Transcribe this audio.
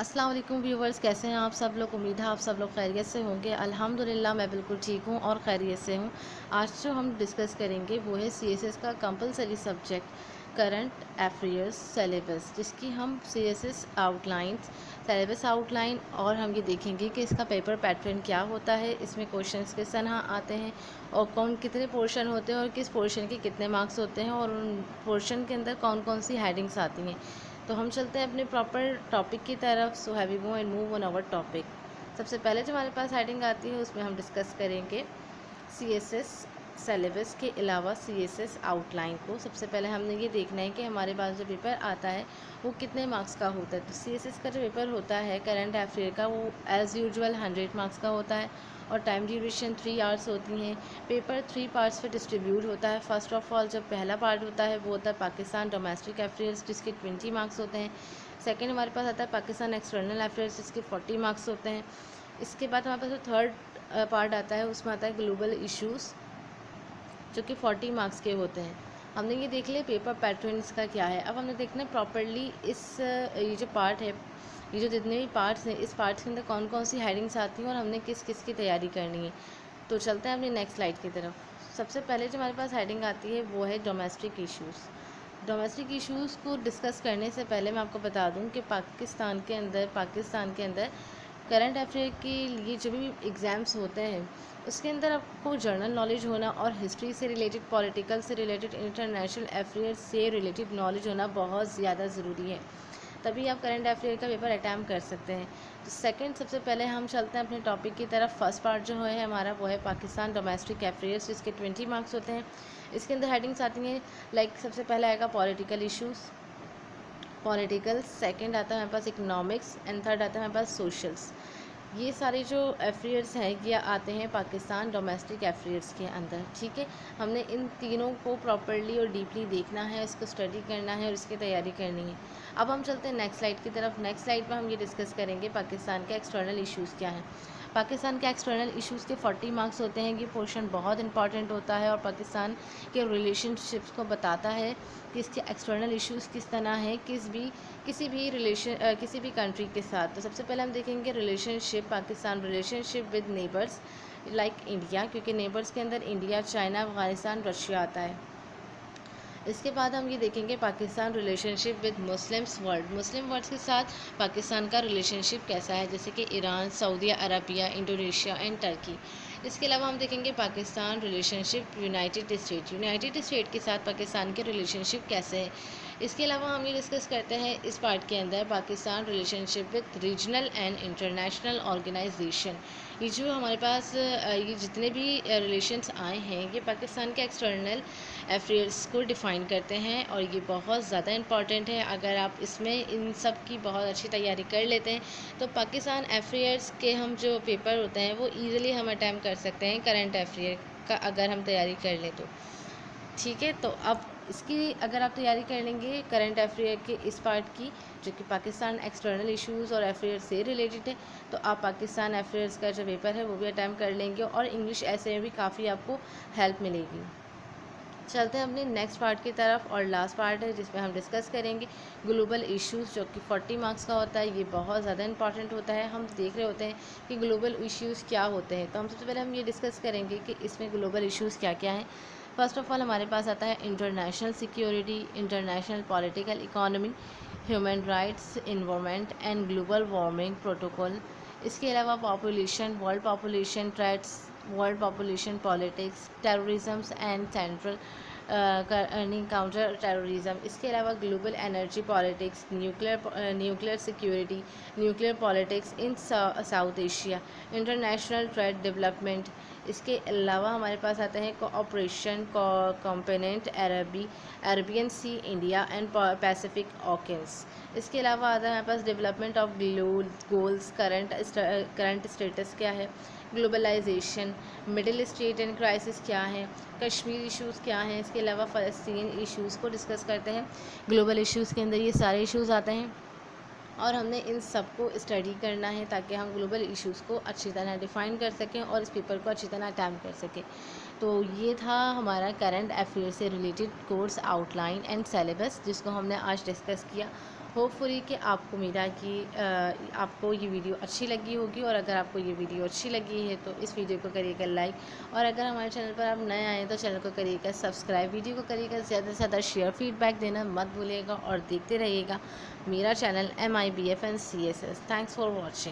अस्सलाम वालेकुम व्यूवर्स, कैसे हैं आप सब लोग। उम्मीद है आप सब लोग खैरियत से होंगे। अल्हम्दुलिल्लाह मैं बिल्कुल ठीक हूँ और खैरियत से हूँ। आज जो हम डिस्कस करेंगे वो है सीएसएस का compulsory subject current affairs syllabus, जिसकी हम सीएसएस आउटलाइंस सिलेबस आउटलाइन और हम ये देखेंगे कि इसका पेपर पैटर्न क्या होता है, इसमें क्वेश्चंस किस तरह आते हैं और कौन कितने पोर्शन होते हैं और किस पोर्शन के कितने मार्क्स होते हैं और उन पोर्शन के अंदर कौन कौन सी हेडिंग्स आती हैं। तो हम चलते हैं अपने प्रॉपर टॉपिक की तरफ। So have we go and move on our topic. सबसे पहले जो हमारे पास हेडिंग आती है उसमें हम डिस्कस करेंगे सीएसएस सिलेबस के अलावा सीएसएस आउटलाइन को। सबसे पहले हमने ये देखना है कि हमारे पास जो पेपर आता है वो कितने मार्क्स का होता है। तो सीएसएस का जो पेपर होता है करंट अफेयर का, वो एज़ यूजुअल 100 मार्क्स का होता है और टाइम ड्यूरेशन 3 आवर्स होती हैं। पेपर 3 पार्ट्स में डिस्ट्रीब्यूट होता है। फर्स्ट ऑफ ऑल जो पहला पार्ट होता है वो होता है पाकिस्तान डोमेस्टिक अफेयर्स, जिसके 20 मार्क्स होते हैं। सेकेंड हमारे पास आता है पाकिस्तान एक्सटर्नल अफेयर्स, जिसके 40 मार्क्स होते हैं। इसके बाद हमारे पास जो थर्ड पार्ट आता है उसमें आता है ग्लोबल इश्यूज़, जो कि 40 मार्क्स के होते हैं। हमने ये देख लिया पेपर पैटर्न इसका क्या है। अब हमने देखना है प्रॉपरली ये जो पार्ट है, ये जो जितने भी पार्ट्स हैं, इस पार्ट्स के अंदर कौन कौन सी हेडिंग्स आती हैं और हमने किस किस की तैयारी करनी है। तो चलते हैं अपनी नेक्स्ट स्लाइड की तरफ। सबसे पहले जो हमारे पास हेडिंग आती है वो है डोमेस्टिक इश्यूज़। डोमेस्टिक इश्यूज़ को डिस्कस करने से पहले मैं आपको बता दूं कि पाकिस्तान के अंदर करंट अफेयर के लिए जो भी एग्ज़ाम्स होते हैं उसके अंदर आपको जनरल नॉलेज होना और हिस्ट्री से रिलेटेड, पॉलिटिकल से रिलेटेड, इंटरनेशनल अफेयर से रिलेटेड नॉलेज होना बहुत ज़्यादा ज़रूरी है। तभी आप करंट अफेयर का पेपर अटैम्प्ट कर सकते हैं। तो सेकंड, सबसे पहले हम चलते हैं अपने टॉपिक की तरफ। फर्स्ट पार्ट जो है हमारा वो है पाकिस्तान डोमेस्टिक अफेयर्स, जिसके 20 मार्क्स होते हैं। इसके अंदर हेडिंग्स आती हैं लाइक सबसे पहले आएगा पॉलिटिकल इशूज़, पॉलिटिकल। सेकंड आता है हमारे पास इकोनॉमिक्स एंड थर्ड आता है हमारे पास सोशल्स। ये सारे जो अफेयर्स हैं ये आते हैं पाकिस्तान डोमेस्टिक अफेयर्स के अंदर। ठीक है, हमने इन तीनों को प्रॉपरली और डीपली देखना है, इसको स्टडी करना है और इसकी तैयारी करनी है। अब हम चलते हैं नेक्स्ट स्लाइड की तरफ। नेक्स्ट स्लाइड पर हम ये डिस्कस करेंगे पाकिस्तान के एक्सटर्नल इश्यूज़ क्या हैं। पाकिस्तान के एक्सटर्नल इश्यूज़ के 40 मार्क्स होते हैं। ये पोर्शन बहुत इंपॉर्टेंट होता है और पाकिस्तान के रिलेशनशिप्स को बताता है कि इसके एक्सटर्नल इश्यूज़ किस तरह हैं किसी भी कंट्री के साथ। तो सबसे पहले हम देखेंगे relationship, Pakistan relationship with neighbours like India, क्योंकि नेबर्स के अंदर इंडिया, चाइना, अफ़गानिस्तान, रशिया आता है। इसके बाद हम ये देखेंगे Pakistan relationship with Muslims world, Muslim world के साथ पाकिस्तान का रिलेशनशिप कैसा है, जैसे कि Iran, Saudi Arabia, Indonesia and Turkey. इसके अलावा हम देखेंगे पाकिस्तान रिलेशनशिप यूनाइटेड स्टेट के साथ पाकिस्तान के रिलेशनशिप कैसे हैं। इसके अलावा हम ये डिस्कस करते हैं इस पार्ट के अंदर Pakistan relationship with regional and international organisation. ये जो हमारे पास ये जितने भी रिलेशंस आए हैं ये पाकिस्तान के एक्सटर्नल अफेयर्स को डिफ़ाइन करते हैं और ये बहुत ज़्यादा इम्पॉर्टेंट है। अगर आप इसमें इन सब की बहुत अच्छी तैयारी कर लेते हैं तो पाकिस्तान अफेयर्स के हम जो पेपर होते हैं वो ईज़िली हम अटैम्प्ट कर सकते हैं करंट अफेयर का, अगर हम तैयारी कर लें तो। ठीक है, तो अब इसकी अगर आप तैयारी कर लेंगे करंट अफेयर के इस पार्ट की, जो कि पाकिस्तान एक्सटर्नल इश्यूज़ और अफेयर से रिलेटेड है, तो आप पाकिस्तान अफेयर्स का जो पेपर है वो भी अटैम्प्ट कर लेंगे और इंग्लिश ऐसे में भी काफ़ी आपको हेल्प मिलेगी। चलते हैं अपने नेक्स्ट पार्ट की तरफ और लास्ट पार्ट है जिसमें हम डिस्कस करेंगे ग्लोबल इश्यूज़, जो कि 40 मार्क्स का होता है। ये बहुत ज़्यादा इंपॉर्टेंट होता है। हम देख रहे होते हैं कि ग्लोबल इश्यूज़ क्या होते हैं, तो हम सबसे पहले हम ये डिस्कस करेंगे कि इसमें ग्लोबल इश्यूज़ क्या क्या हैं। फर्स्ट ऑफ ऑल हमारे पास आता है international security, international political economy, human rights, environment and global warming protocol. इसके अलावा population, world population threats, world population politics, terrorism and central counter terrorism. इसके अलावा global energy politics, nuclear security, nuclear politics in south Asia, international trade development. इसके अलावा हमारे पास आते हैं cooperation component Arabian sea, India and Pacific oceans. इसके अलावा आता है हमारे पास development of goals, current status क्या है, globalisation, Middle East and crisis क्या है, कश्मीर इश्यूज़ क्या हैं। इसके अलावा फ़लस्तीन इश्यूज़ को डिस्कस करते हैं। ग्लोबल इश्यूज़ के अंदर ये सारे इश्यूज़ आते हैं और हमने इन सब को स्टडी करना है ताकि हम ग्लोबल इश्यूज़ को अच्छी तरह डिफ़ाइन कर सकें और इस पेपर को अच्छी तरह अटैम्प्ट कर सकें। तो ये था हमारा करंट अफेयर से related course outline and syllabus, जिसको हमने आज डिस्कस किया। होपफुली कि आपको आपको ये वीडियो अच्छी लगी होगी, और अगर आपको ये वीडियो अच्छी लगी है तो इस वीडियो को करिएगा लाइक, और अगर हमारे चैनल पर आप नए आए हैं तो चैनल को करिएगा सब्सक्राइब, वीडियो को करिएगा ज़्यादा से ज़्यादा शेयर, फीडबैक देना मत भूलिएगा, और देखते रहिएगा मेरा channel MIBFNCSS। Thanks for watching.